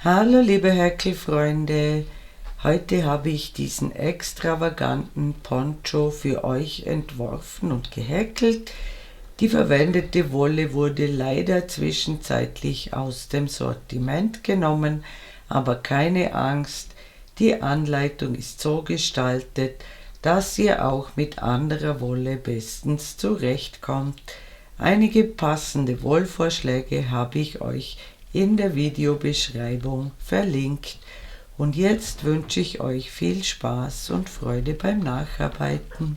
Hallo liebe Häkelfreunde, heute habe ich diesen extravaganten Poncho für euch entworfen und gehäkelt. Die verwendete Wolle wurde leider zwischenzeitlich aus dem Sortiment genommen, aber keine Angst, die Anleitung ist so gestaltet, dass ihr auch mit anderer Wolle bestens zurechtkommt. Einige passende Wollvorschläge habe ich euch in der Videobeschreibung verlinkt. Und jetzt wünsche ich euch viel Spaß und Freude beim Nacharbeiten.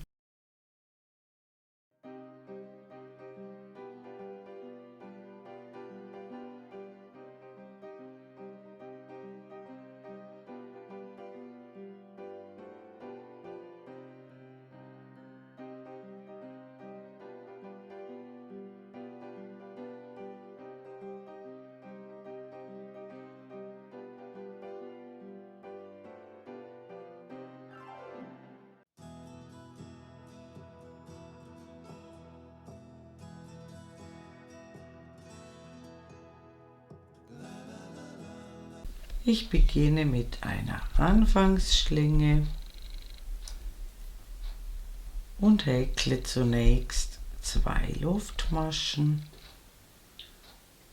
Ich beginne mit einer Anfangsschlinge und häkle zunächst 2 Luftmaschen,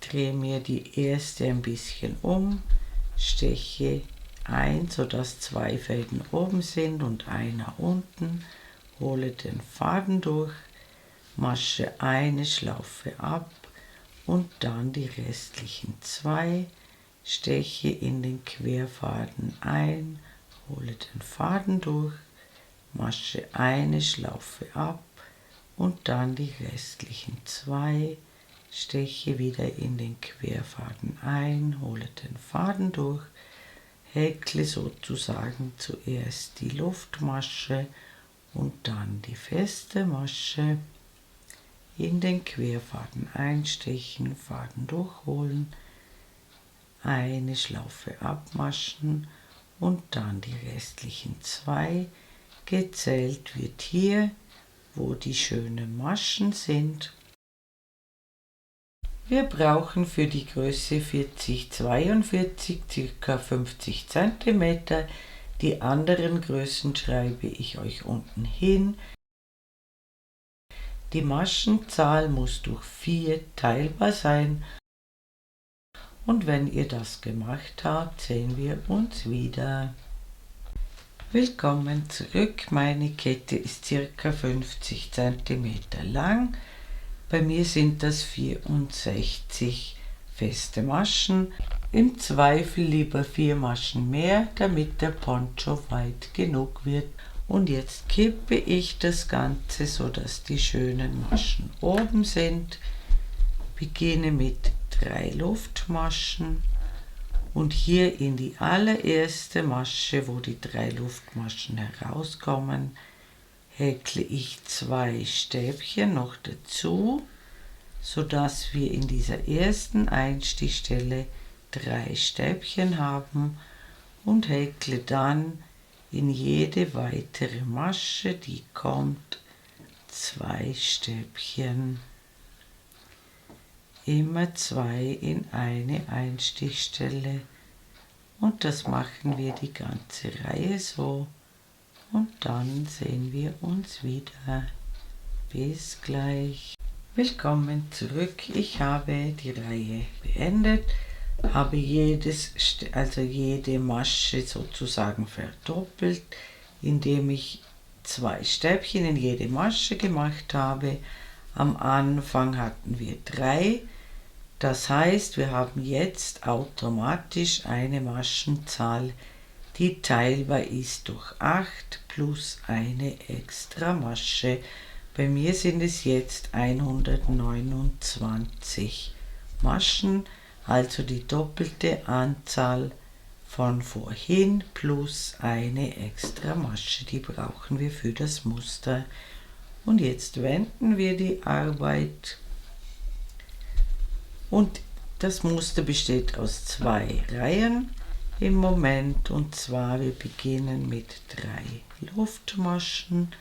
drehe mir die erste ein bisschen um, steche ein, sodass 2 Fäden oben sind und einer unten, hole den Faden durch, masche eine Schlaufe ab und dann die restlichen 2, steche in den Querfaden ein, hole den Faden durch, masche eine Schlaufe ab und dann die restlichen 2, steche wieder in den Querfaden ein, hole den Faden durch, häkle sozusagen zuerst die Luftmasche und dann die feste Masche, in den Querfaden einstechen, Faden durchholen, eine Schlaufe abmaschen und dann die restlichen 2. Gezählt wird hier, wo die schönen Maschen sind. Wir brauchen für die Größe 40×42 ca. 50 cm. Die anderen Größen schreibe ich euch unten hin. Die Maschenzahl muss durch 4 teilbar sein. Und wenn ihr das gemacht habt, sehen wir uns wieder. Willkommen zurück. Meine Kette ist ca. 50 cm lang. Bei mir sind das 64 feste Maschen. Im Zweifel lieber 4 Maschen mehr, damit der Poncho weit genug wird. Und jetzt kippe ich das Ganze, so dass die schönen Maschen oben sind. Beginne mit 3 Luftmaschen und hier in die allererste Masche, wo die 3 Luftmaschen herauskommen, häkle ich 2 Stäbchen noch dazu, sodass wir in dieser ersten Einstichstelle 3 Stäbchen haben und häkle dann in jede weitere Masche, die kommt, 2 Stäbchen. Immer 2 in eine Einstichstelle und das machen wir die ganze Reihe so und dann sehen wir uns wieder. Bis gleich. Willkommen zurück. Ich habe die Reihe beendet, habe jede Masche sozusagen verdoppelt, indem ich 2 Stäbchen in jede Masche gemacht habe. Am Anfang hatten wir 3, das heißt, wir haben jetzt automatisch eine Maschenzahl, die teilbar ist durch 8 plus eine extra Masche. Bei mir sind es jetzt 129 Maschen, also die doppelte Anzahl von vorhin plus eine extra Masche, die brauchen wir für das Muster. Und jetzt wenden wir die Arbeit und das Muster besteht aus 2 Reihen im Moment, und zwar wir beginnen mit 3 Luftmaschen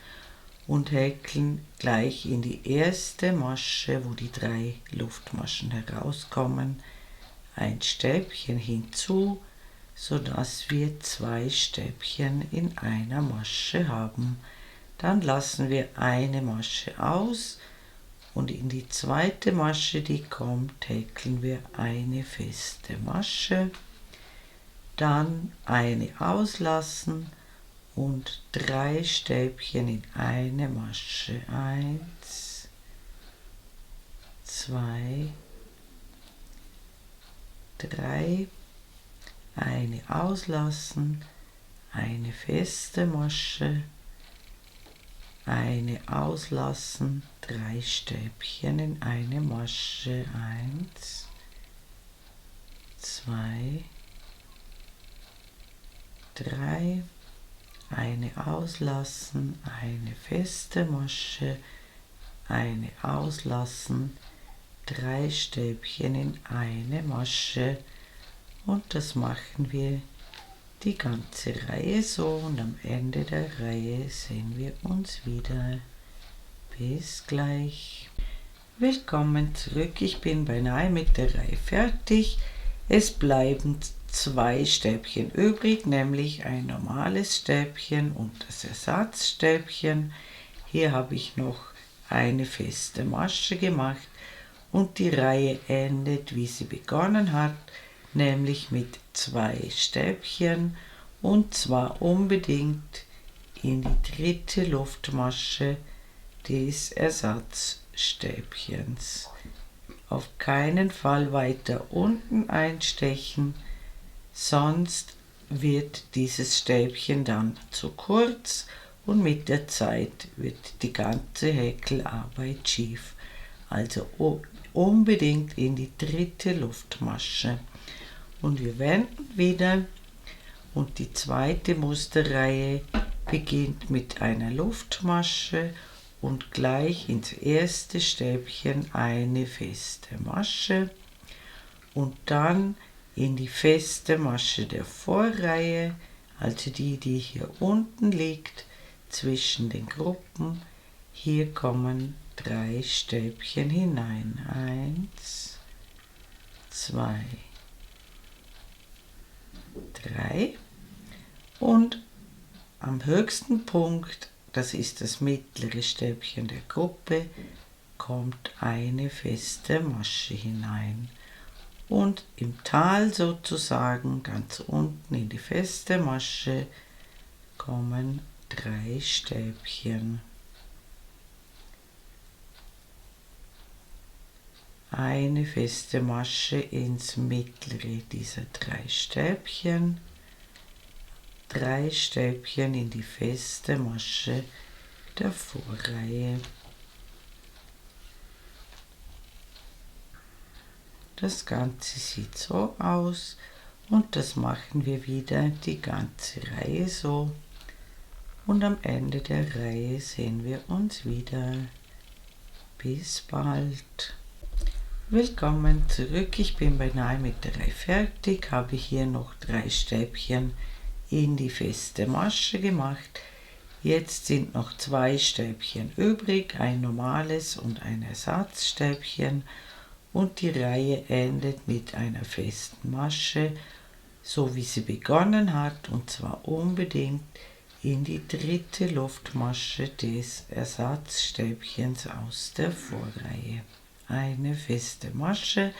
und häkeln gleich in die erste Masche, wo die 3 Luftmaschen herauskommen, ein Stäbchen hinzu, sodass wir 2 Stäbchen in einer Masche haben. Dann lassen wir eine Masche aus und in die zweite Masche, die kommt, häkeln wir eine feste Masche, dann eine auslassen und 3 Stäbchen in eine Masche. 1, 2, 3, eine auslassen, eine feste Masche, eine auslassen, 3 Stäbchen in eine Masche. 1, 2, 3, eine auslassen, eine feste Masche, eine auslassen, 3 Stäbchen in eine Masche, und das machen wir die ganze Reihe so, und am Ende der Reihe sehen wir uns wieder. Bis gleich. Willkommen zurück, ich bin beinahe mit der Reihe fertig. Es bleiben 2 Stäbchen übrig, nämlich ein normales Stäbchen und das Ersatzstäbchen. Hier habe ich noch eine feste Masche gemacht und die Reihe endet, wie sie begonnen hat, nämlich mit 2 Stäbchen, und zwar unbedingt in die 3. Luftmasche des Ersatzstäbchens. Auf keinen Fall weiter unten einstechen, sonst wird dieses Stäbchen dann zu kurz und mit der Zeit wird die ganze Häkelarbeit schief. Also unbedingt in die 3. Luftmasche. Und wir wenden wieder, und die zweite Musterreihe beginnt mit einer Luftmasche und gleich ins erste Stäbchen eine feste Masche und dann in die feste Masche der Vorreihe, also die hier unten liegt, zwischen den Gruppen. Hier kommen 3 Stäbchen hinein. 1, 2, 3, und am höchsten Punkt, das ist das mittlere Stäbchen der Gruppe, kommt eine feste Masche hinein. Und im Tal sozusagen, ganz unten in die feste Masche, kommen 3 Stäbchen. Eine feste Masche ins mittlere dieser 3 Stäbchen, 3 Stäbchen in die feste Masche der Vorreihe. Das Ganze sieht so aus, und das machen wir wieder die ganze Reihe so, und am Ende der Reihe sehen wir uns wieder. Bis bald. Willkommen zurück, ich bin beinahe mit der Reihe fertig, habe hier noch 3 Stäbchen in die feste Masche gemacht. Jetzt sind noch 2 Stäbchen übrig, ein normales und ein Ersatzstäbchen, und die Reihe endet mit einer festen Masche, so wie sie begonnen hat, und zwar unbedingt in die 3. Luftmasche des Ersatzstäbchens aus der Vorreihe. Eine feste Masche,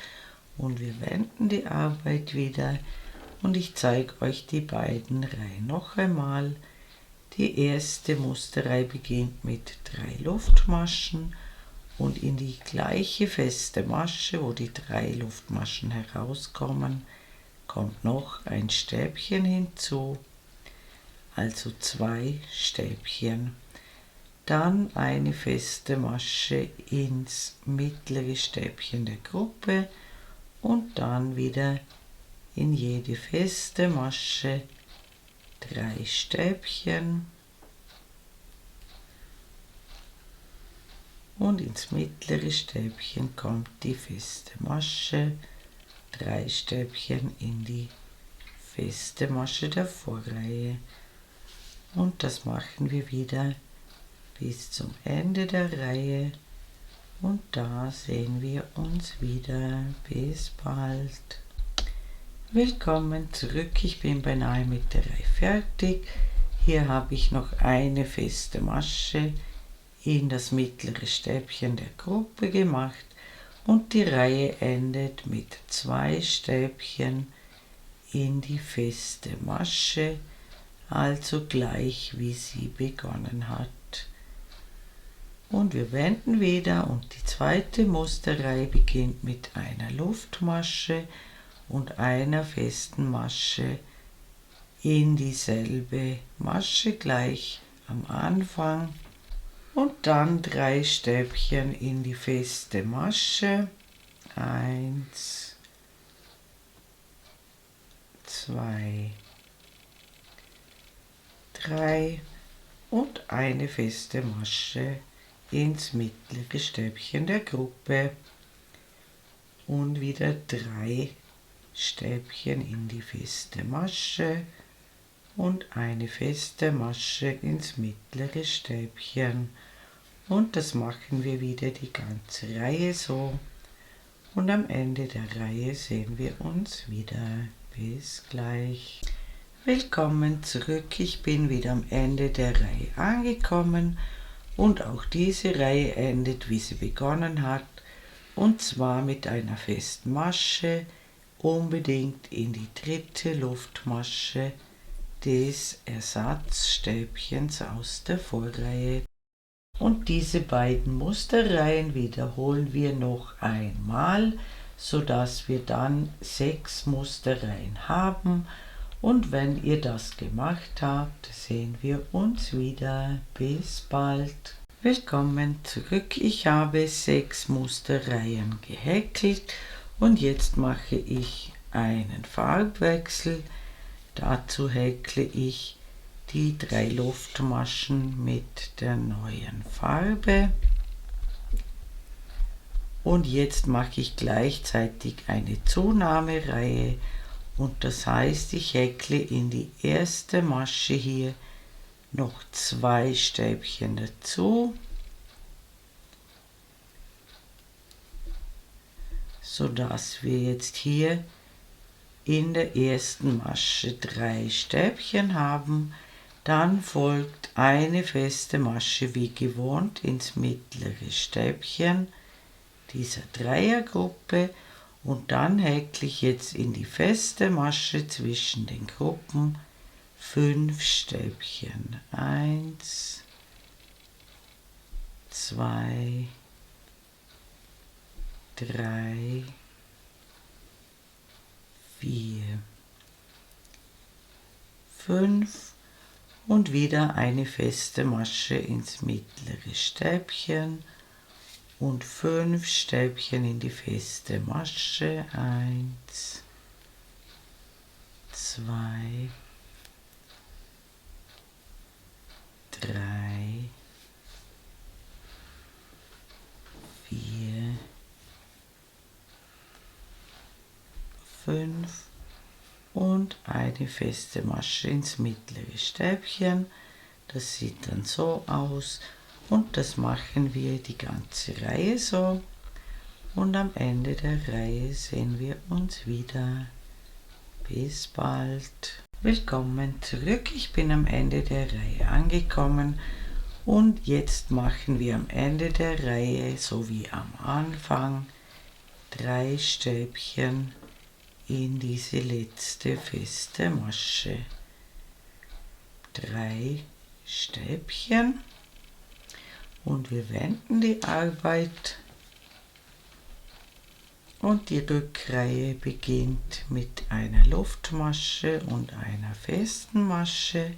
und wir wenden die Arbeit wieder, und ich zeige euch die beiden Reihen noch einmal. Die erste Musterreihe beginnt mit 3 Luftmaschen, und in die gleiche feste Masche, wo die 3 Luftmaschen herauskommen, kommt noch ein Stäbchen hinzu, also 2 Stäbchen. Dann eine feste Masche ins mittlere Stäbchen der Gruppe und dann wieder in jede feste Masche 3 Stäbchen und ins mittlere Stäbchen kommt die feste Masche, 3 Stäbchen in die feste Masche der Vorreihe, und das machen wir wieder bis zum Ende der Reihe, und da sehen wir uns wieder. Bis bald. Willkommen zurück, ich bin beinahe mit der Reihe fertig. Hier habe ich noch eine feste Masche in das mittlere Stäbchen der Gruppe gemacht und die Reihe endet mit 2 Stäbchen in die feste Masche, also gleich wie sie begonnen hat. Und wir wenden wieder und die zweite Musterreihe beginnt mit einer Luftmasche und einer festen Masche in dieselbe Masche gleich am Anfang und dann 3 Stäbchen in die feste Masche. 1, 2, 3 und eine feste Masche ins mittlere Stäbchen der Gruppe und wieder 3 Stäbchen in die feste Masche und eine feste Masche ins mittlere Stäbchen. Und das machen wir wieder die ganze Reihe so. Und am Ende der Reihe sehen wir uns wieder. Bis gleich. Willkommen zurück, ich bin wieder am Ende der Reihe angekommen und auch diese Reihe endet, wie sie begonnen hat, und zwar mit einer festen Masche, unbedingt in die dritte Luftmasche des Ersatzstäbchens aus der Vorreihe. Und diese beiden Musterreihen wiederholen wir noch einmal, sodass wir dann 6 Musterreihen haben. Und wenn ihr das gemacht habt, sehen wir uns wieder. Bis bald. Willkommen zurück. Ich habe 6 Musterreihen gehäkelt und jetzt mache ich einen Farbwechsel. Dazu häkle ich die 3 Luftmaschen mit der neuen Farbe. Und jetzt mache ich gleichzeitig eine Zunahmereihe. Und das heißt, ich häkle in die erste Masche hier noch 2 Stäbchen dazu, sodass wir jetzt hier in der ersten Masche 3 Stäbchen haben. Dann folgt eine feste Masche wie gewohnt ins mittlere Stäbchen dieser Dreiergruppe. Und dann häkle ich jetzt in die feste Masche zwischen den Gruppen 5 Stäbchen. 1, 2, 3, 4, 5 und wieder eine feste Masche ins mittlere Stäbchen. Und 5 Stäbchen in die feste Masche. 1, 2, 3, 4, 5 und eine feste Masche ins mittlere Stäbchen. Das sieht dann so aus. Und das machen wir die ganze Reihe so. Und am Ende der Reihe sehen wir uns wieder. Bis bald. Willkommen zurück. Ich bin am Ende der Reihe angekommen. Und jetzt machen wir am Ende der Reihe, so wie am Anfang, 3 Stäbchen in diese letzte feste Masche. 3 Stäbchen. Und wir wenden die Arbeit und die Rückreihe beginnt mit einer Luftmasche und einer festen Masche.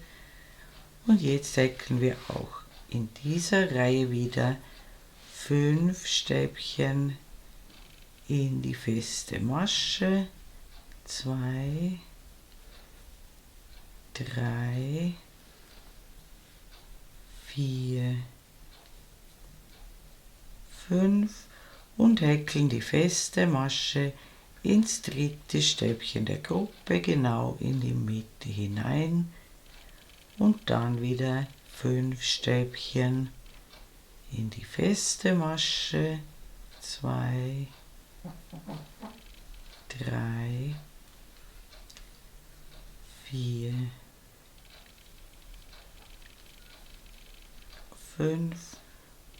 Und jetzt häkeln wir auch in dieser Reihe wieder 5 Stäbchen in die feste Masche. 2, 3, 4, 5 und häkeln die feste Masche ins dritte Stäbchen der Gruppe genau in die Mitte hinein und dann wieder 5 Stäbchen in die feste Masche. 2, 3, 4, 5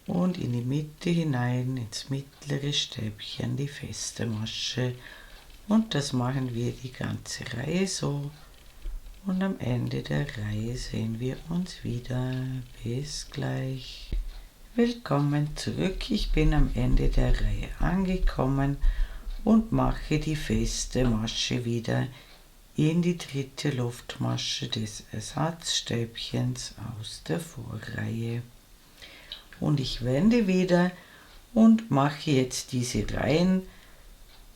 und in die Mitte hinein ins mittlere Stäbchen die feste Masche. Und das machen wir die ganze Reihe so. Und am Ende der Reihe sehen wir uns wieder. Bis gleich. Willkommen zurück. Ich bin am Ende der Reihe angekommen und mache die feste Masche wieder in die dritte Luftmasche des Ersatzstäbchens aus der Vorreihe. Und ich wende wieder und mache jetzt diese Reihen,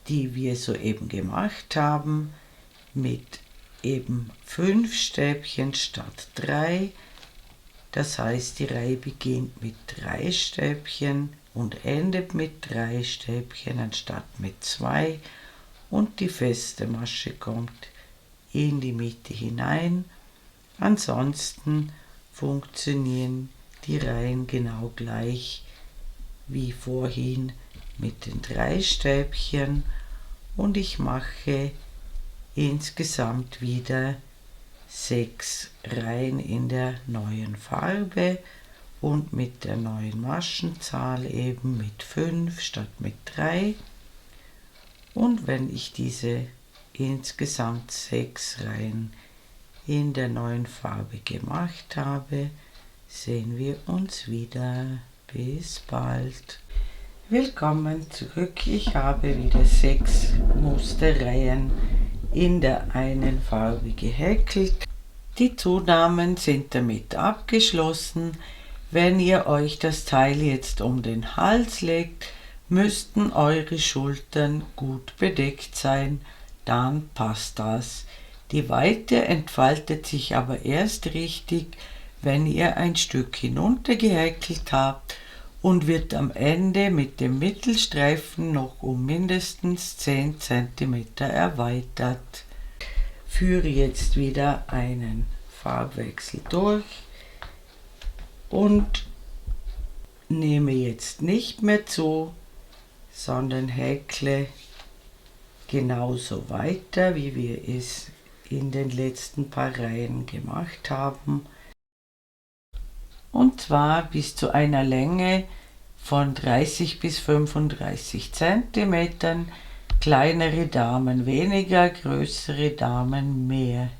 die wir soeben gemacht haben, mit eben 5 Stäbchen statt 3. Das heißt, die Reihe beginnt mit 3 Stäbchen und endet mit 3 Stäbchen anstatt mit 2 und die feste Masche kommt in die Mitte hinein. Ansonsten funktionieren die Reihen genau gleich wie vorhin mit den 3 Stäbchen und ich mache insgesamt wieder 6 Reihen in der neuen Farbe und mit der neuen Maschenzahl eben mit 5 statt mit 3. Und wenn ich diese insgesamt 6 Reihen in der neuen Farbe gemacht habe, sehen wir uns wieder. Bis bald. Willkommen zurück. Ich habe wieder 6 Musterreihen in der einen Farbe gehäkelt. Die Zunahmen sind damit abgeschlossen. Wenn ihr euch das Teil jetzt um den Hals legt, müssten eure Schultern gut bedeckt sein, dann passt das. Die Weite entfaltet sich aber erst richtig, wenn ihr ein Stück hinunter gehäkelt habt und wird am Ende mit dem Mittelstreifen noch um mindestens 10 cm erweitert. Führe jetzt wieder einen Farbwechsel durch und nehme jetzt nicht mehr zu, sondern häkle genauso weiter, wie wir es in den letzten paar Reihen gemacht haben. Und zwar bis zu einer Länge von 30 bis 35 cm. Kleinere Damen weniger, größere Damen mehr.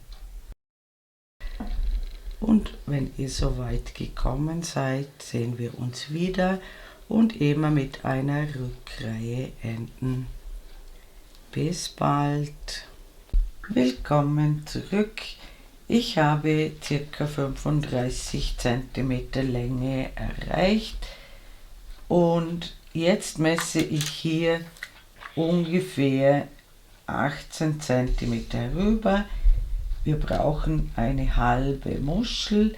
Und wenn ihr so weit gekommen seid, sehen wir uns wieder und immer mit einer Rückreihe enden. Bis bald. Willkommen zurück. Ich habe ca. 35 cm Länge erreicht und jetzt messe ich hier ungefähr 18 cm herüber. Wir brauchen eine halbe Muschel.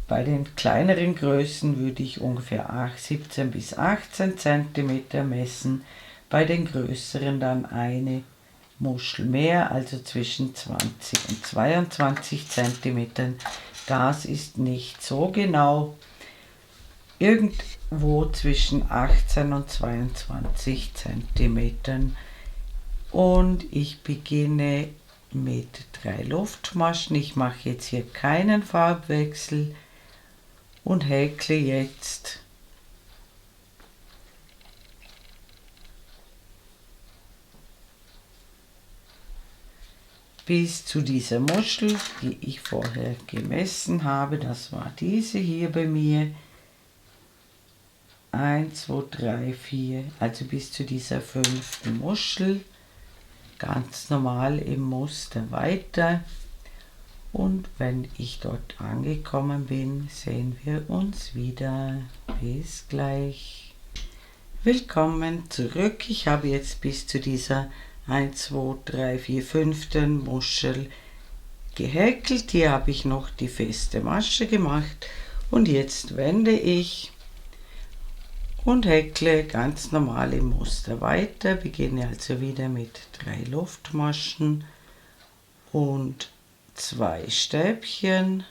Bei den kleineren Größen würde ich ungefähr 17 bis 18 cm messen, bei den größeren dann eine Muschel mehr, also zwischen 20 und 22 cm. Das ist nicht so genau. Irgendwo zwischen 18 und 22 cm. Und ich beginne mit 3 Luftmaschen. Ich mache jetzt hier keinen Farbwechsel und häkle jetzt bis zu dieser Muschel, die ich vorher gemessen habe. Das war diese hier bei mir. 1, 2, 3, 4, also bis zu dieser 5. Muschel. Ganz normal im Muster weiter. Und wenn ich dort angekommen bin, sehen wir uns wieder. Bis gleich. Willkommen zurück. Ich habe jetzt bis zu dieser 1, 2, 3, 4, 5. Muschel gehäkelt. Hier habe ich noch die feste Masche gemacht. Und jetzt wende ich und häkle ganz normal im Muster weiter. Beginne also wieder mit 3 Luftmaschen und 2 Stäbchen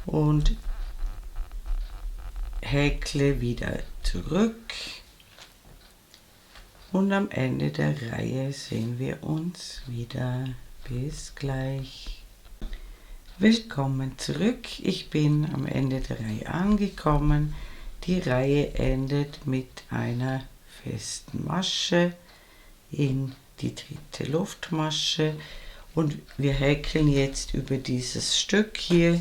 und häkle wieder zurück und am Ende der Reihe sehen wir uns wieder. Bis gleich. Willkommen zurück. Ich bin am Ende der Reihe angekommen. Die Reihe endet mit einer festen Masche in die dritte Luftmasche und wir häkeln jetzt über dieses Stück hier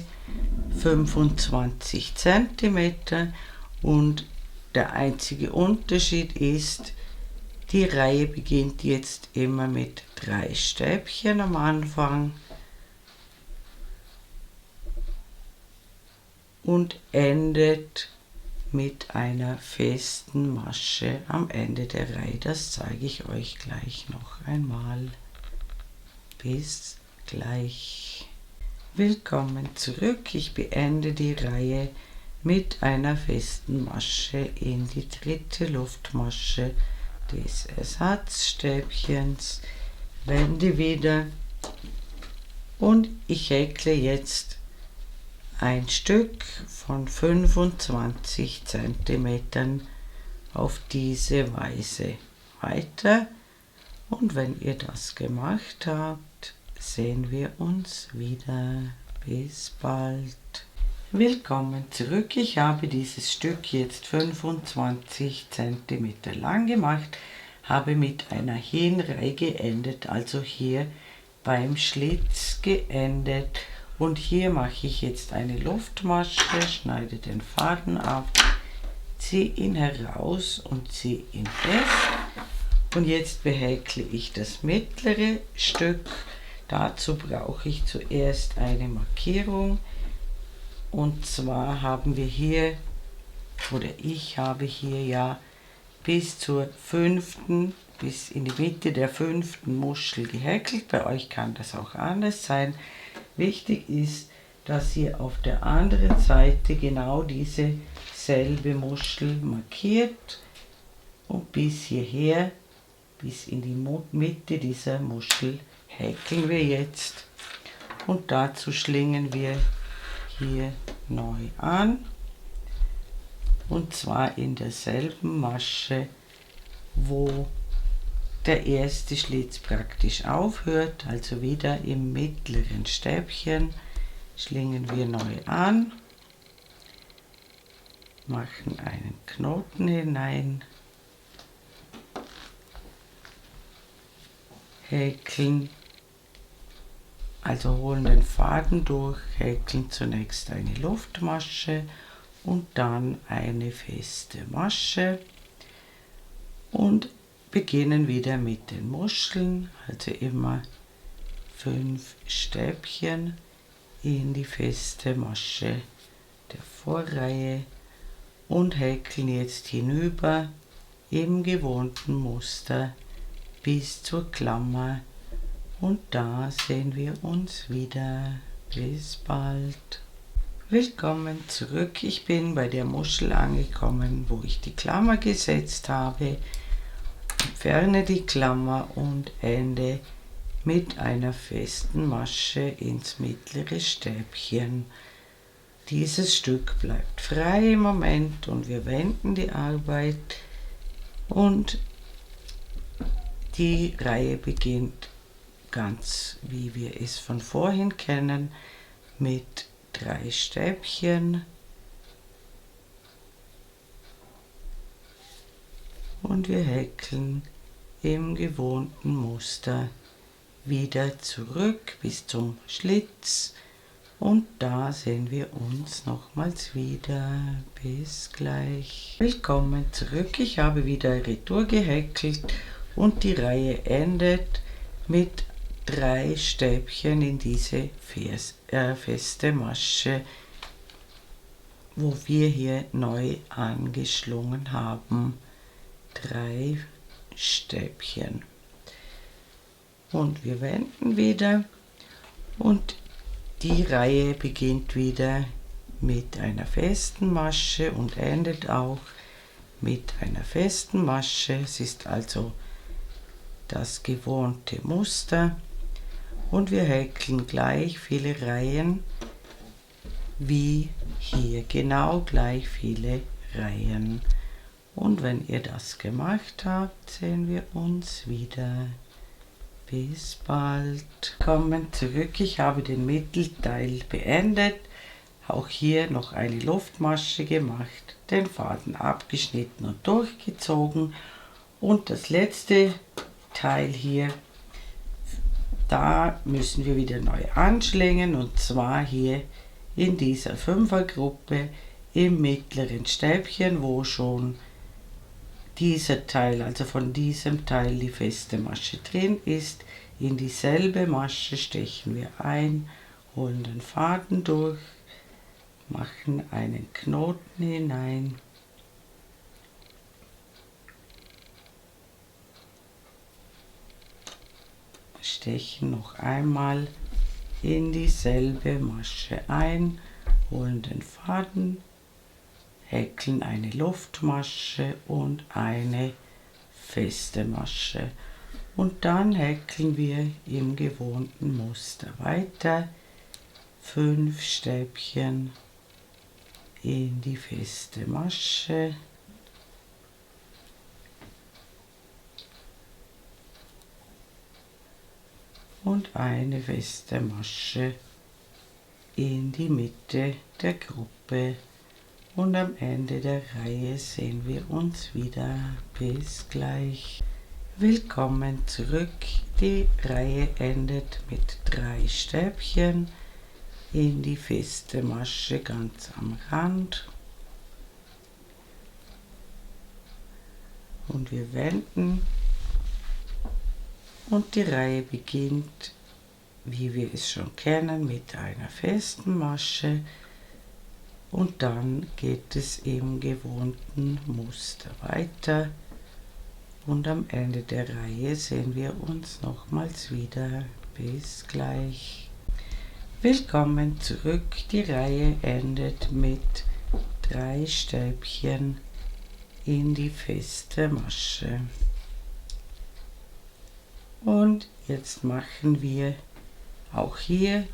25 cm und der einzige Unterschied ist, die Reihe beginnt jetzt immer mit 3 Stäbchen am Anfang und endet mit einer festen Masche am Ende der Reihe. Das zeige ich euch gleich noch einmal. Bis gleich. Willkommen zurück. Ich beende die Reihe mit einer festen Masche in die dritte Luftmasche des Ersatzstäbchens, wende wieder und ich häkle jetzt ein Stück von 25 cm auf diese Weise weiter und wenn ihr das gemacht habt, sehen wir uns wieder. Bis bald. Willkommen zurück. Ich habe dieses Stück jetzt 25 cm lang gemacht, habe mit einer Hinreihe geendet, also hier beim Schlitz geendet und hier mache ich jetzt eine Luftmasche, schneide den Faden ab, ziehe ihn heraus und ziehe ihn fest und jetzt behäkle ich das mittlere Stück. Dazu brauche ich zuerst eine Markierung. Und zwar haben wir hier, oder ich habe hier ja bis zur 5., bis in die Mitte der 5. Muschel gehäkelt. Bei euch kann das auch anders sein. Wichtig ist, dass ihr auf der anderen Seite genau diese selbe Muschel markiert und bis hierher, bis in die Mitte dieser Muschel häkeln wir jetzt. Und dazu schlingen wir hier neu an und zwar in derselben Masche, wo der erste Schlitz praktisch aufhört, also wieder im mittleren Stäbchen schlingen wir neu an, machen einen Knoten hinein, häkeln, also holen den Faden durch, häkeln zunächst eine Luftmasche und dann eine feste Masche und beginnen wieder mit den Muscheln, also immer 5 Stäbchen in die feste Masche der Vorreihe und häkeln jetzt hinüber im gewohnten Muster bis zur Klammer. Und da sehen wir uns wieder. Bis bald. Willkommen zurück. Ich bin bei der Muschel angekommen, wo ich die Klammer gesetzt habe. Entferne die Klammer und ende mit einer festen Masche ins mittlere Stäbchen. Dieses Stück bleibt frei im Moment und wir wenden die Arbeit und die Reihe beginnt ganz wie wir es von vorhin kennen, mit 3 Stäbchen und wir häkeln im gewohnten Muster wieder zurück bis zum Schlitz und da sehen wir uns nochmals wieder. Bis gleich. Willkommen zurück. Ich habe wieder Retour gehäkelt und die Reihe endet mit 3 Stäbchen in diese feste Masche, wo wir hier neu angeschlungen haben. 3 Stäbchen. Und wir wenden wieder und die Reihe beginnt wieder mit einer festen Masche und endet auch mit einer festen Masche. Es ist also das gewohnte Muster und wir häkeln gleich viele Reihen wie hier, genau gleich viele Reihen Und wenn ihr das gemacht habt, sehen wir uns wieder. Bis bald. Kommen zurück. Ich habe den Mittelteil beendet. Auch hier noch eine Luftmasche gemacht, den Faden abgeschnitten und durchgezogen. Und das letzte Teil hier, da müssen wir wieder neu anschlingen, und zwar hier in dieser Fünfergruppe im mittleren Stäbchen, wo schon dieser Teil, also von diesem Teil die feste Masche drin ist. In dieselbe Masche stechen wir ein, holen den Faden durch, machen einen Knoten hinein, stechen noch einmal in dieselbe Masche ein, holen den Faden, häkeln eine Luftmasche und eine feste Masche, und dann häkeln wir im gewohnten Muster weiter 5 Stäbchen in die feste Masche, und eine feste Masche in die Mitte der Gruppe, und am Ende der Reihe sehen wir uns wieder. Bis gleich. Willkommen zurück. Die Reihe endet mit 3 Stäbchen in die feste Masche ganz am Rand, und wir wenden, und die Reihe beginnt, wie wir es schon kennen, mit einer festen Masche, und dann geht es im gewohnten Muster weiter, und am Ende der Reihe sehen wir uns nochmals wieder. Bis gleich. Willkommen zurück. Die Reihe endet mit 3 Stäbchen in die feste Masche. Und jetzt machen wir auch hier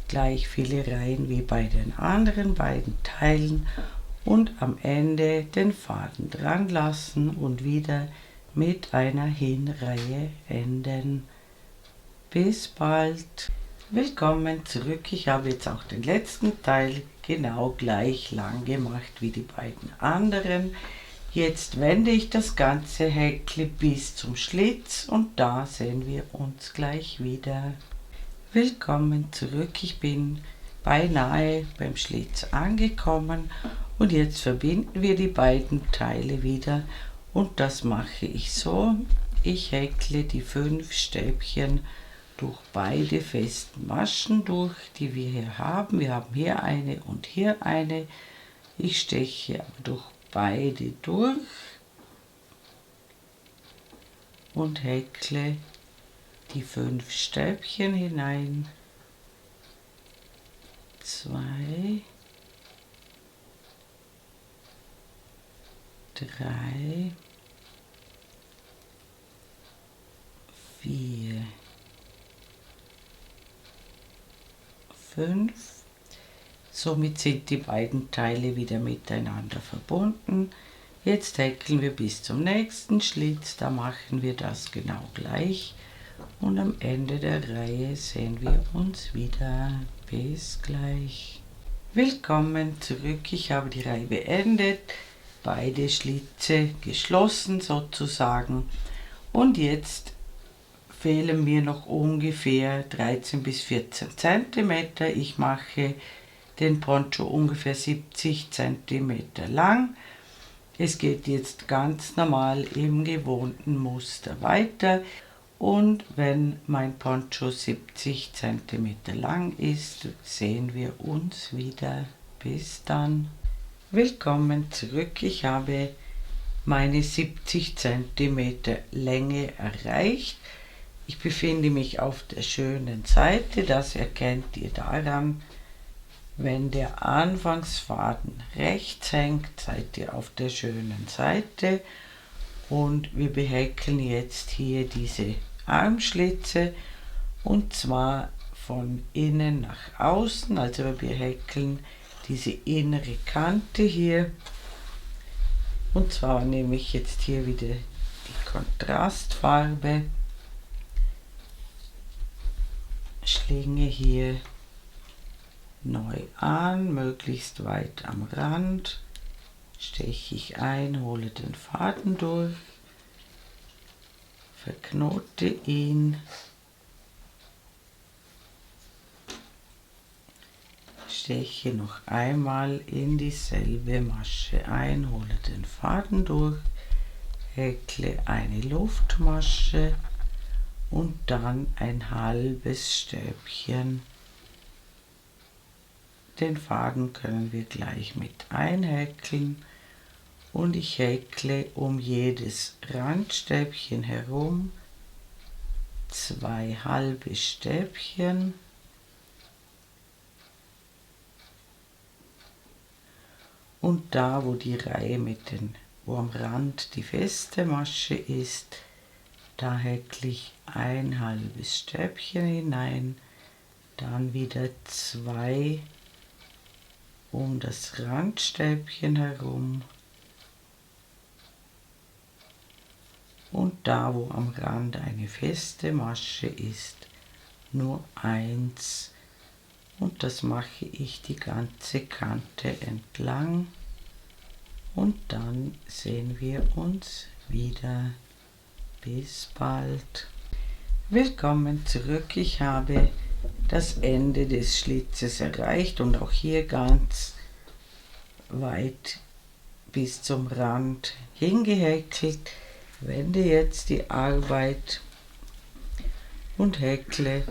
gleich viele Reihen wie bei den anderen beiden Teilen und am Ende den Faden dran lassen und wieder mit einer Hinreihe enden. Bis bald. Willkommen zurück. Ich habe jetzt auch den letzten Teil genau gleich lang gemacht wie die beiden anderen. Jetzt wende ich das ganze Häkle bis zum Schlitz, und da sehen wir uns gleich wieder. Willkommen zurück. Ich bin beinahe beim Schlitz angekommen, und jetzt verbinden wir die beiden Teile wieder, und das mache ich so. Ich häkle die 5 Stäbchen durch beide festen Maschen durch, die wir hier haben. Wir haben hier eine und hier eine. Ich steche aber durch beide durch und häkle die 5 Stäbchen hinein. 2, 3, 4, 5. Somit sind die beiden Teile wieder miteinander verbunden. Jetzt häkeln wir bis zum nächsten Schlitz, da machen wir das genau gleich, und am Ende der Reihe sehen wir uns wieder. Bis gleich. Willkommen zurück. Ich habe die Reihe beendet, beide Schlitze geschlossen sozusagen, und jetzt fehlen mir noch ungefähr 13 bis 14 cm. Ich mache den Poncho ungefähr 70 cm lang. Es geht jetzt ganz normal im gewohnten Muster weiter, und wenn mein Poncho 70 cm lang ist, sehen wir uns wieder. Bis dann. Willkommen zurück. Ich habe meine 70 cm Länge erreicht. Ich befinde mich auf der schönen Seite, das erkennt ihr daran, wenn der Anfangsfaden rechts hängt, seid ihr auf der schönen Seite, und wir behäkeln jetzt hier diese Armschlitze, und zwar von innen nach außen, also wir behäkeln diese innere Kante hier Und zwar nehme ich jetzt hier wieder die Kontrastfarbe, schlinge hier neu an, möglichst weit am Rand, steche ich ein, hole den Faden durch, verknote ihn, steche noch einmal in dieselbe Masche ein, hole den Faden durch, häkle eine Luftmasche und dann ein halbes Stäbchen. Den Faden können wir gleich mit einhäkeln und ich häkle um jedes Randstäbchen herum 2 halbe Stäbchen und da, wo die Reihe wo am Rand die feste Masche ist, da häkle ich ein halbes Stäbchen hinein, dann wieder 2 um das Randstäbchen herum und da, wo am Rand eine feste Masche ist, nur 1 und das mache ich die ganze Kante entlang und dann sehen wir uns wieder. Bis bald. Willkommen zurück. Ich habe das Ende des Schlitzes erreicht und auch hier ganz weit bis zum Rand hingehäkelt. Wende jetzt die Arbeit und häkle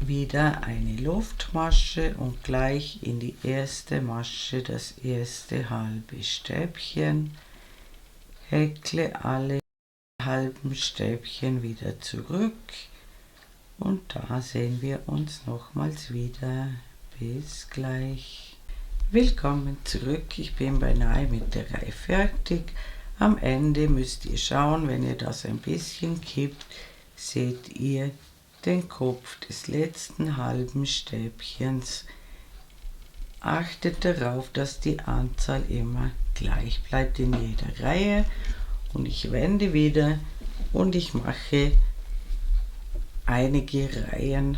wieder eine Luftmasche und gleich in die erste Masche das erste halbe Stäbchen, häkle alle halben Stäbchen wieder zurück und da sehen wir uns nochmals wieder. Bis gleich. Willkommen zurück. Ich bin beinahe mit der Reihe fertig. Am Ende müsst ihr schauen, wenn ihr das ein bisschen kippt, seht ihr den Kopf des letzten halben Stäbchens. Achtet darauf, dass die Anzahl immer gleich bleibt in jeder Reihe. Und ich wende wieder und ich mache einige Reihen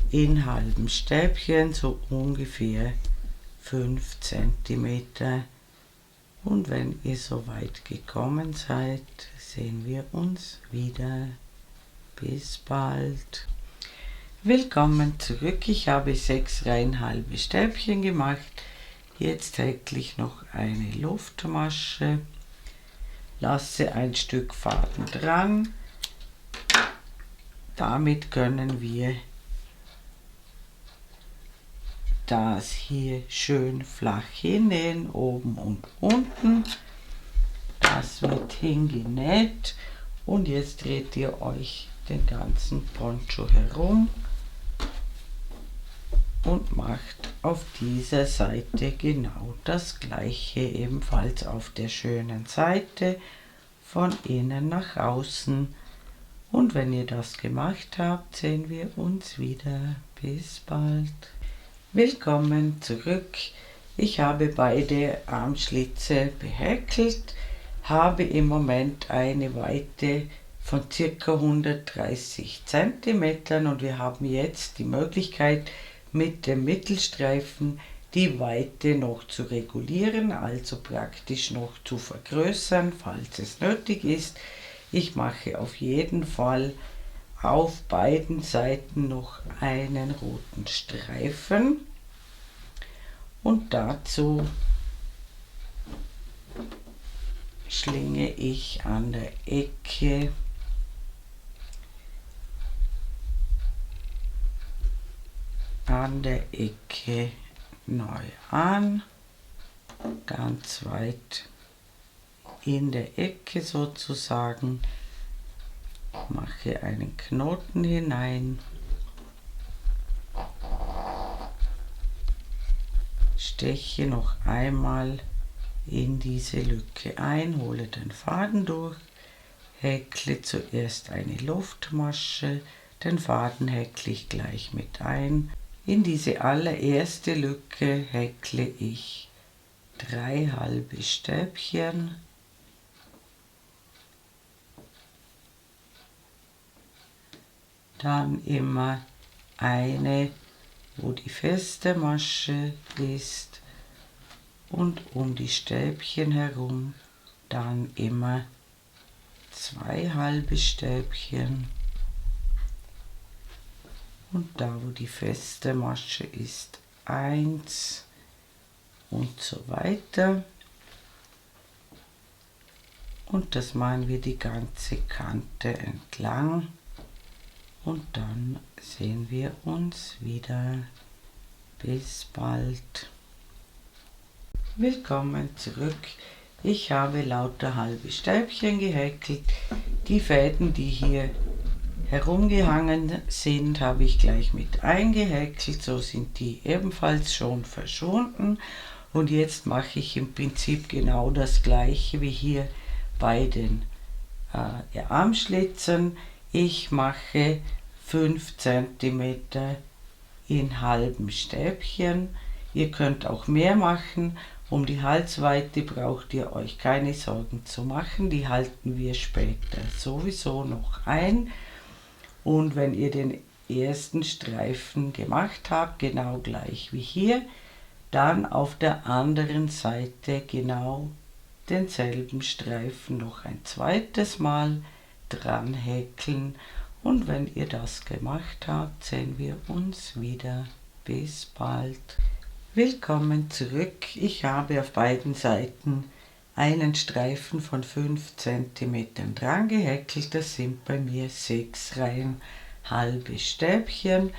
in halben Stäbchen, so ungefähr 5 cm. Und wenn ihr so weit gekommen seid, sehen wir uns wieder. Bis bald. Willkommen zurück. Ich habe 6 Reihen halbe Stäbchen gemacht. Jetzt häkle ich noch eine Luftmasche. Lasse ein Stück Faden dran. Damit können wir das hier schön flach hinnähen, oben und unten. Das wird hingenäht und jetzt dreht ihr euch den ganzen Poncho herum und macht auf dieser Seite genau das gleiche, ebenfalls auf der schönen Seite von innen nach außen. Und wenn ihr das gemacht habt, sehen wir uns wieder. Bis bald. Willkommen zurück. Ich habe beide Armschlitze behäkelt, habe im Moment eine Weite von ca. 130 cm und wir haben jetzt die Möglichkeit, mit dem Mittelstreifen die Weite noch zu regulieren, also praktisch noch zu vergrößern, falls es nötig ist. Ich mache auf jeden Fall auf beiden Seiten noch einen roten Streifen und dazu schlinge ich an der Ecke neu an, ganz weit in der Ecke sozusagen, mache einen Knoten hinein, steche noch einmal in diese Lücke ein, hole den Faden durch, häkle zuerst eine Luftmasche, den Faden häkle ich gleich mit ein. In diese allererste Lücke häkle ich 3 halbe Stäbchen, dann immer eine, wo die feste Masche ist, und um die Stäbchen herum dann immer 2 halbe Stäbchen, und da wo die feste Masche ist 1 und so weiter. Und das machen wir die ganze Kante entlang, und dann sehen wir uns wieder. Bis bald. Willkommen zurück. Ich habe lauter halbe Stäbchen gehäkelt. Die Fäden, die hier herumgehangen sind, habe ich gleich mit eingehäkelt. So sind die ebenfalls schon verschwunden. Und jetzt mache ich im Prinzip genau das gleiche wie hier bei den Armschlitzen. Ich mache 5 cm in halben Stäbchen. Ihr könnt auch mehr machen. Um die Halsweite braucht ihr euch keine Sorgen zu machen. Die halten wir später sowieso noch ein. Und wenn ihr den ersten Streifen gemacht habt, genau gleich wie hier, dann auf der anderen Seite genau denselben Streifen noch ein zweites Mal dran häkeln. Und wenn ihr das gemacht habt, sehen wir uns wieder. Bis bald. Willkommen zurück. Ich habe auf beiden Seiten einen Streifen von 5 cm dran gehäkelt. Das sind bei mir 6 Reihen halbe Stäbchen.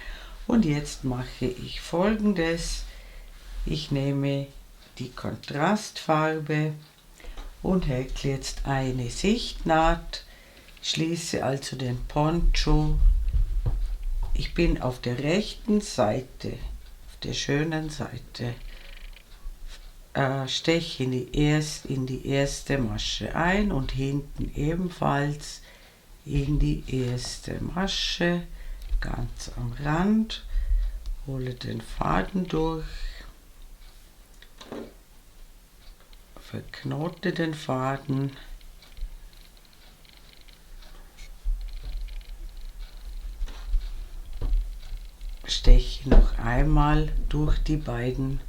Und jetzt mache ich Folgendes. Ich nehme die Kontrastfarbe und häkle jetzt eine Sichtnaht. Schließe also den Poncho. Ich bin auf der rechten Seite, auf der schönen Seite, steche in die erste Masche ein und hinten ebenfalls in die erste Masche, ganz am Rand, hole den Faden durch, verknote den Faden, steche noch einmal durch die beiden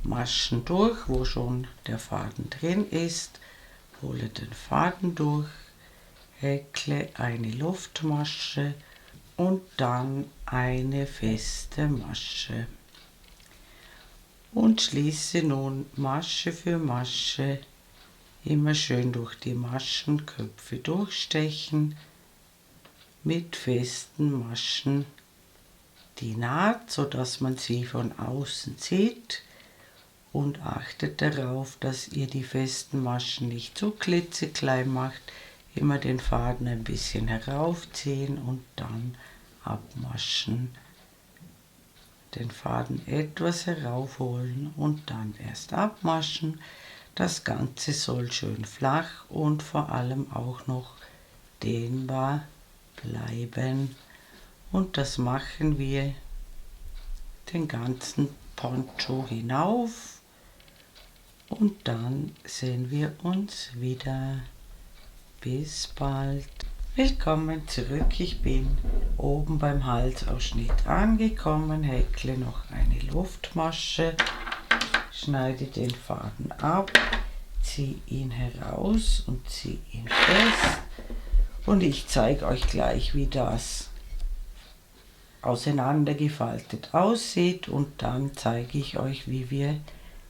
Maschen durch, wo schon der Faden drin ist, hole den Faden durch, häkle eine Luftmasche und dann eine feste Masche und schließe nun Masche für Masche, immer schön durch die Maschenköpfe durchstechen, mit festen Maschen die Naht, so dass man sie von außen sieht, und achtet darauf, dass ihr die festen Maschen nicht zu klitzeklein macht. Immer den Faden ein bisschen heraufziehen und dann abmaschen. Den Faden etwas heraufholen und dann erst abmaschen. Das Ganze soll schön flach und vor allem auch noch dehnbar bleiben. Und das machen wir den ganzen Poncho hinauf, und dann sehen wir uns wieder. Bis bald. Willkommen zurück. Ich bin oben beim Halsausschnitt angekommen, häkle noch eine Luftmasche, schneide den Faden ab, ziehe ihn heraus und ziehe ihn fest, und ich zeige euch gleich, wie das auseinandergefaltet aussieht, und dann zeige ich euch, wie wir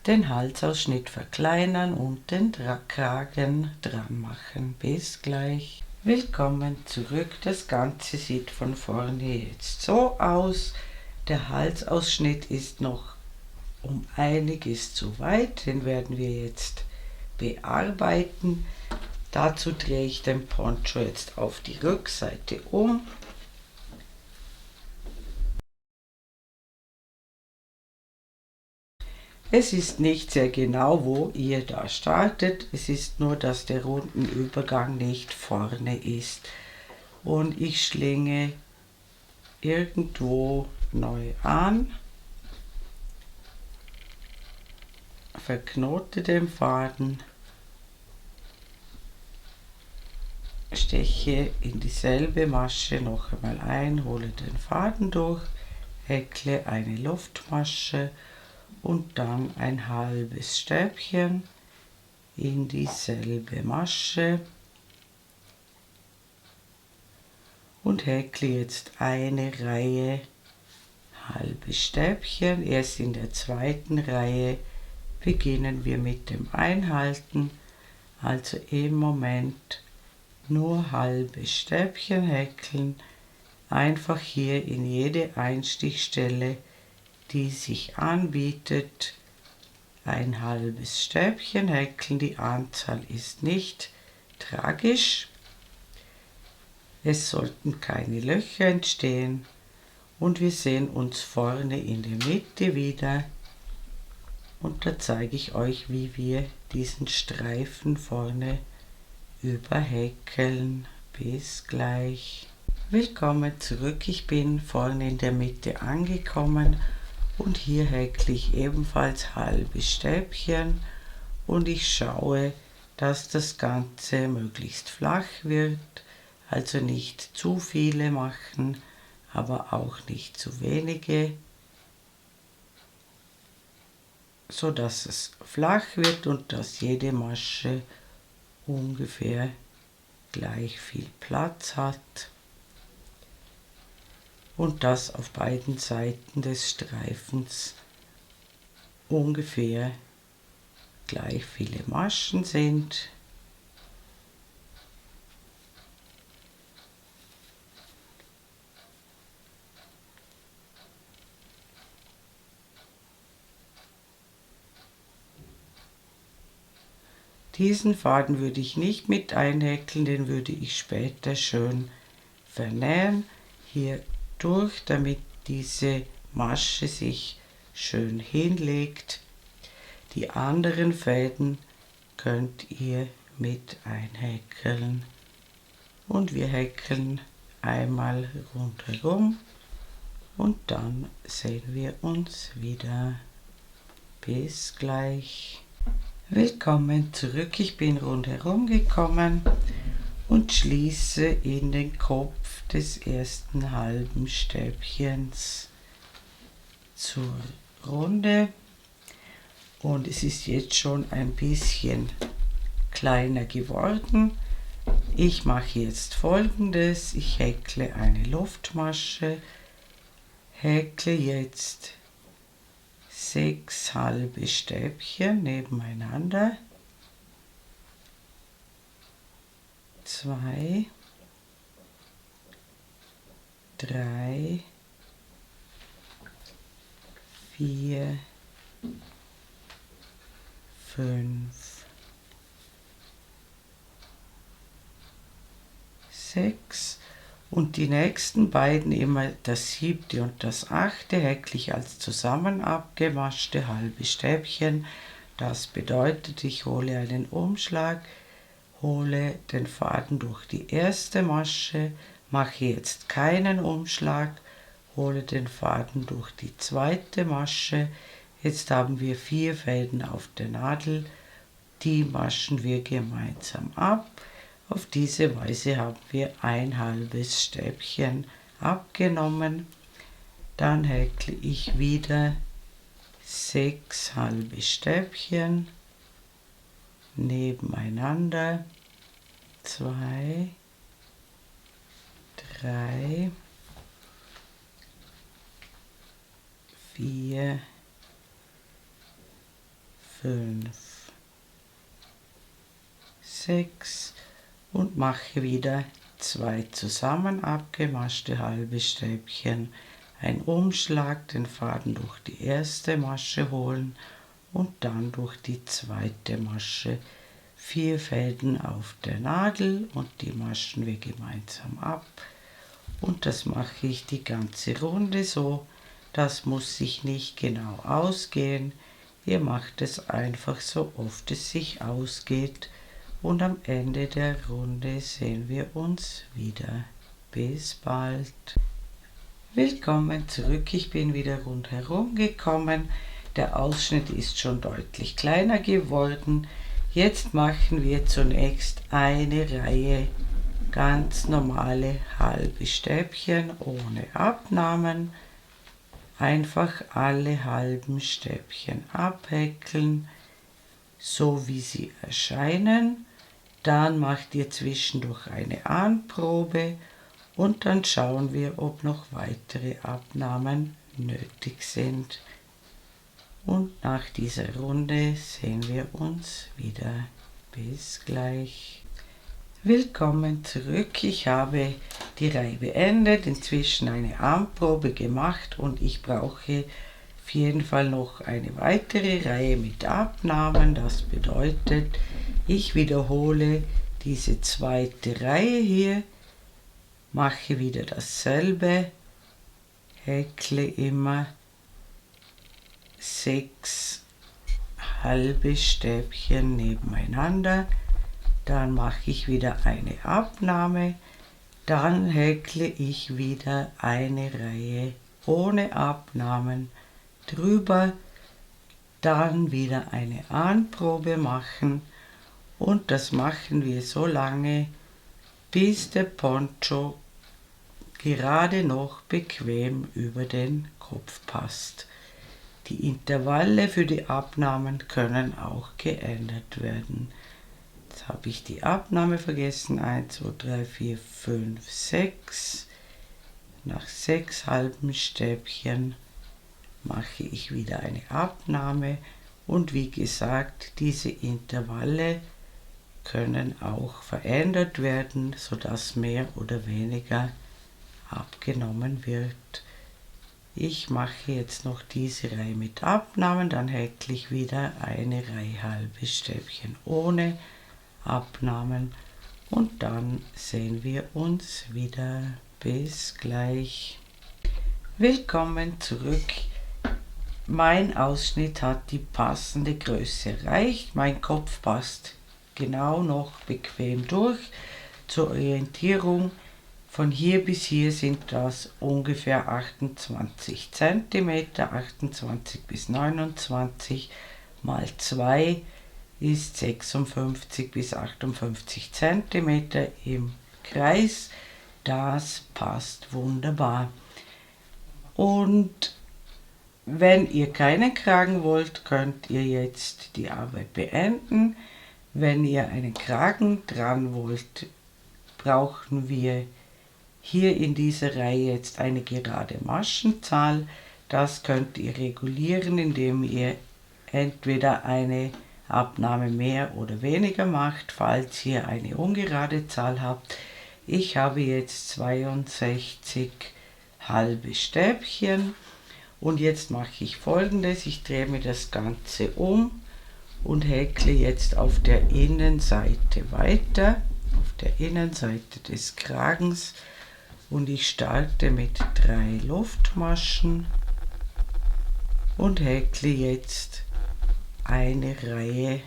den Halsausschnitt verkleinern und den Kragen dran machen. Bis gleich. Willkommen zurück. Das Ganze sieht von vorne jetzt so aus. Der Halsausschnitt ist noch um einiges zu weit, den werden wir jetzt bearbeiten. Dazu drehe ich den Poncho jetzt auf die Rückseite um. Es ist nicht sehr genau, wo ihr da startet. Es ist nur, dass der Rundenübergang nicht vorne ist. Und ich schlinge irgendwo neu an, verknote den Faden, steche in dieselbe Masche noch einmal ein, hole den Faden durch, häkle eine Luftmasche und dann ein halbes Stäbchen in dieselbe Masche und häkle jetzt eine Reihe halbe Stäbchen. Erst in der zweiten Reihe beginnen wir mit dem Einhalten, also im Moment nur halbe Stäbchen häkeln, einfach hier in jede Einstichstelle, die sich anbietet, ein halbes Stäbchen häkeln. Die Anzahl ist nicht tragisch, es sollten keine Löcher entstehen und wir sehen uns vorne in der Mitte wieder und da zeige ich euch, wie wir diesen Streifen vorne überhäkeln. Bis gleich. Willkommen zurück, ich bin vorne in der Mitte angekommen und hier häkle ich ebenfalls halbe Stäbchen und ich schaue, dass das Ganze möglichst flach wird, also nicht zu viele machen, aber auch nicht zu wenige, so dass es flach wird und dass jede Masche ungefähr gleich viel Platz hat und dass auf beiden Seiten des Streifens ungefähr gleich viele Maschen sind. Diesen Faden würde ich nicht mit einhäkeln, den würde ich später schön vernähen, hier durch, damit diese Masche sich schön hinlegt. Die anderen Fäden könnt ihr mit einhäkeln und wir häkeln einmal rundherum und dann sehen wir uns wieder. Bis gleich. Willkommen zurück, ich bin rundherum gekommen und schließe in den Kopf des ersten halben Stäbchens zur Runde und es ist jetzt schon ein bisschen kleiner geworden. Ich mache jetzt Folgendes, ich häkle eine Luftmasche, häkle jetzt 6 halbe Stäbchen nebeneinander, 2, 3, 4, 5, 6 und die nächsten beiden, immer das 7. und das 8. häkle ich als zusammen abgemaschte halbe Stäbchen. Das bedeutet, ich hole einen Umschlag, hole den Faden durch die erste Masche, mache jetzt keinen Umschlag, hole den Faden durch die zweite Masche. Jetzt haben wir 4 Fäden auf der Nadel, die maschen wir gemeinsam ab. Auf diese Weise haben wir ein halbes Stäbchen abgenommen. Dann häkle ich wieder 6 halbe Stäbchen nebeneinander, 2, 3, 4, 5, 6 und mache wieder 2 zusammen abgemaschte halbe Stäbchen, ein Umschlag, den Faden durch die erste Masche holen und dann durch die zweite Masche 4 Fäden auf der Nadel und die maschen wir gemeinsam ab und das mache ich die ganze Runde so. Das muss sich nicht genau ausgehen, ihr macht es einfach so oft es sich ausgeht. Und am Ende der Runde sehen wir uns wieder. Bis bald. Willkommen zurück, ich bin wieder rundherum gekommen. Der Ausschnitt ist schon deutlich kleiner geworden. Jetzt machen wir zunächst eine Reihe ganz normale halbe Stäbchen ohne Abnahmen. Einfach alle halben Stäbchen abhäkeln, so wie sie erscheinen. Dann macht ihr zwischendurch eine Anprobe und dann schauen wir, ob noch weitere Abnahmen nötig sind. Und nach dieser Runde sehen wir uns wieder. Bis gleich. Willkommen zurück. Ich habe die Reihe beendet, inzwischen eine Anprobe gemacht und ich brauche auf jeden Fall noch eine weitere Reihe mit Abnahmen. Das bedeutet, ich wiederhole diese zweite Reihe hier, mache wieder dasselbe, häkle immer 6 halbe Stäbchen nebeneinander, dann mache ich wieder eine Abnahme, dann häkle ich wieder eine Reihe ohne Abnahmen drüber, dann wieder eine Anprobe machen und das machen wir so lange, bis der Poncho gerade noch bequem über den Kopf passt. Die Intervalle für die Abnahmen können auch geändert werden. Jetzt habe ich die Abnahme vergessen. 1, 2, 3, 4, 5, 6. Nach 6 halben Stäbchen mache ich wieder eine Abnahme. Und wie gesagt, diese Intervalle können auch verändert werden, sodass mehr oder weniger abgenommen wird. Ich mache jetzt noch diese Reihe mit Abnahmen, dann häkle ich wieder eine Reihe halbe Stäbchen ohne Abnahmen und dann sehen wir uns wieder. Bis gleich. Willkommen zurück. Mein Ausschnitt hat die passende Größe erreicht. Mein Kopf passt genau noch bequem durch. Zur Orientierung, von hier bis hier sind das ungefähr 28 cm, 28 bis 29 mal 2 ist 56 bis 58 cm im Kreis. Das passt wunderbar. Und wenn ihr keinen Kragen wollt, könnt ihr jetzt die Arbeit beenden. Wenn ihr einen Kragen dran wollt, brauchen wir hier in dieser Reihe jetzt eine gerade Maschenzahl. Das könnt ihr regulieren, indem ihr entweder eine Abnahme mehr oder weniger macht, falls ihr eine ungerade Zahl habt. Ich habe jetzt 62 halbe Stäbchen und jetzt mache ich Folgendes. Ich drehe mir das Ganze um und häkle jetzt auf der Innenseite weiter, auf der Innenseite des Kragens. Und ich starte mit 3 Luftmaschen und häkle jetzt eine Reihe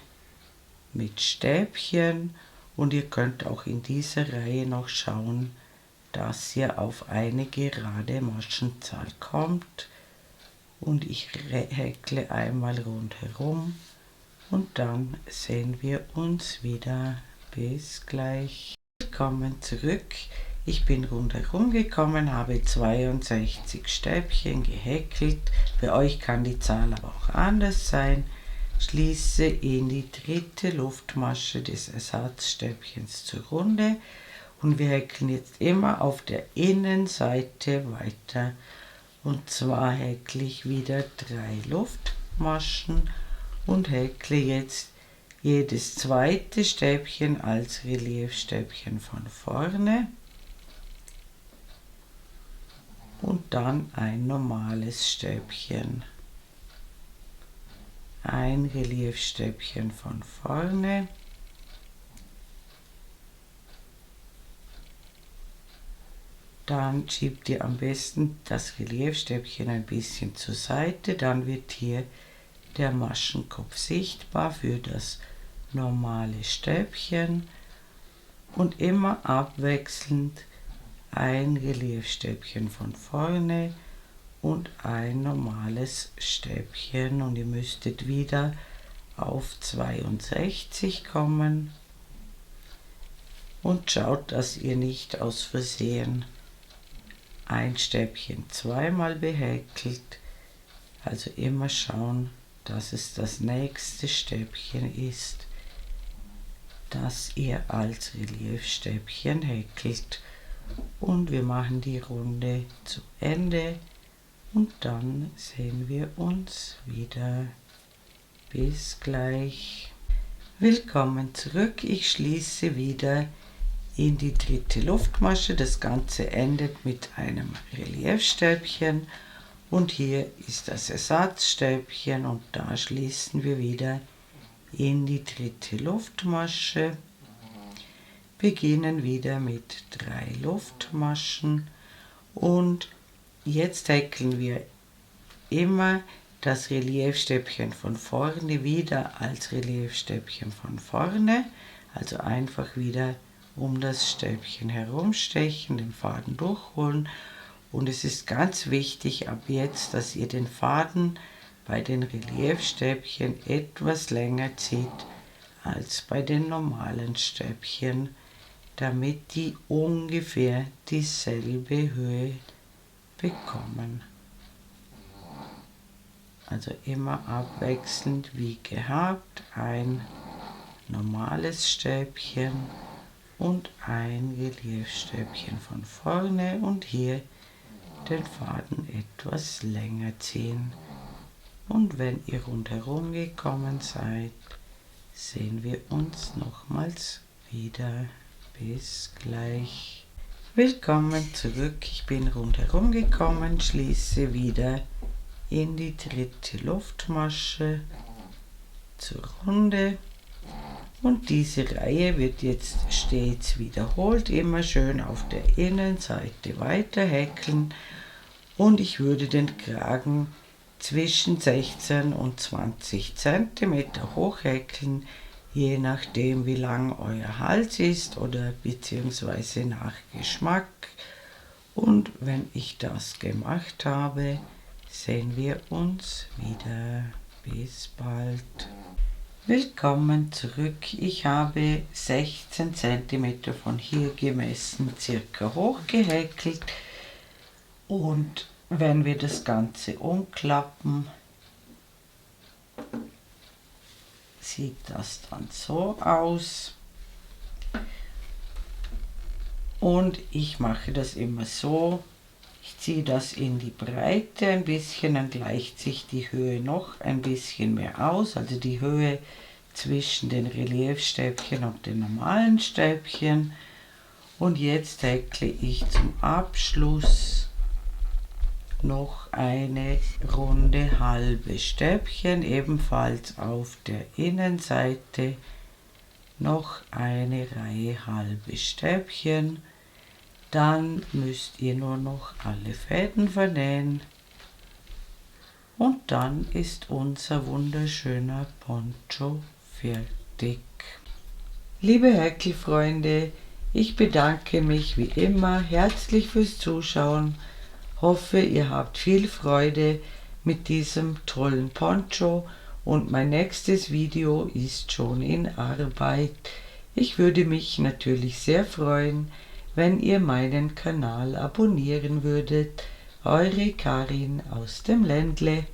mit Stäbchen und ihr könnt auch in dieser Reihe noch schauen, dass ihr auf eine gerade Maschenzahl kommt und ich häkle einmal rundherum und dann sehen wir uns wieder. Bis gleich. Willkommen zurück. Ich bin rundherum gekommen, habe 62 Stäbchen gehäkelt. Bei euch kann die Zahl aber auch anders sein. Schließe in die dritte Luftmasche des Ersatzstäbchens zur Runde und wir häkeln jetzt immer auf der Innenseite weiter. Und zwar häkle ich wieder 3 Luftmaschen und häkle jetzt jedes zweite Stäbchen als Reliefstäbchen von vorne und dann ein normales Stäbchen. Ein Reliefstäbchen von vorne, dann schiebt ihr am besten das Reliefstäbchen ein bisschen zur Seite, dann wird hier der Maschenkopf sichtbar für das normale Stäbchen und immer abwechselnd ein Reliefstäbchen von vorne und ein normales Stäbchen und ihr müsstet wieder auf 62 kommen und schaut, dass ihr nicht aus Versehen ein Stäbchen zweimal behäkelt, also immer schauen, dass es das nächste Stäbchen ist, das ihr als Reliefstäbchen häkelt. Und wir machen die Runde zu Ende und dann sehen wir uns wieder. Bis gleich. Willkommen zurück. Ich schließe wieder in die dritte Luftmasche. Das Ganze endet mit einem Reliefstäbchen und hier ist das Ersatzstäbchen und da schließen wir wieder in die dritte Luftmasche. Beginnen wieder mit 3 Luftmaschen und jetzt häkeln wir immer das Reliefstäbchen von vorne wieder als Reliefstäbchen von vorne, also einfach wieder um das Stäbchen herumstechen, den Faden durchholen und es ist ganz wichtig ab jetzt, dass ihr den Faden bei den Reliefstäbchen etwas länger zieht als bei den normalen Stäbchen, damit die ungefähr dieselbe Höhe bekommen. Also immer abwechselnd wie gehabt, ein normales Stäbchen und ein Reliefstäbchen von vorne und hier den Faden etwas länger ziehen. Und wenn ihr rundherum gekommen seid, sehen wir uns nochmals wieder. Bis gleich. Willkommen zurück, ich bin rundherum gekommen, schließe wieder in die dritte Luftmasche zur Runde und diese Reihe wird jetzt stets wiederholt, immer schön auf der Innenseite weiter häkeln und ich würde den Kragen zwischen 16 und 20 cm hochhäkeln, je nachdem wie lang euer Hals ist oder beziehungsweise nach Geschmack. Und wenn ich das gemacht habe, sehen wir uns wieder. Bis bald. Willkommen zurück. Ich habe 16 cm von hier gemessen circa hochgehäkelt und wenn wir das Ganze umklappen, sieht das dann so aus. Und ich mache das immer so. Ich ziehe das in die Breite ein bisschen, dann gleicht sich die Höhe noch ein bisschen mehr aus, also die Höhe zwischen den Reliefstäbchen und den normalen Stäbchen. Und jetzt häkle ich zum Abschluss noch eine runde halbe Stäbchen, ebenfalls auf der Innenseite noch eine Reihe halbe Stäbchen. Dann müsst ihr nur noch alle Fäden vernähen und dann ist unser wunderschöner Poncho fertig. Liebe Häkelfreunde, ich bedanke mich wie immer herzlich fürs Zuschauen, hoffe ihr habt viel Freude mit diesem tollen Poncho und mein nächstes Video ist schon in Arbeit. Ich würde mich natürlich sehr freuen, wenn ihr meinen Kanal abonnieren würdet. Eure Karin aus dem Ländle.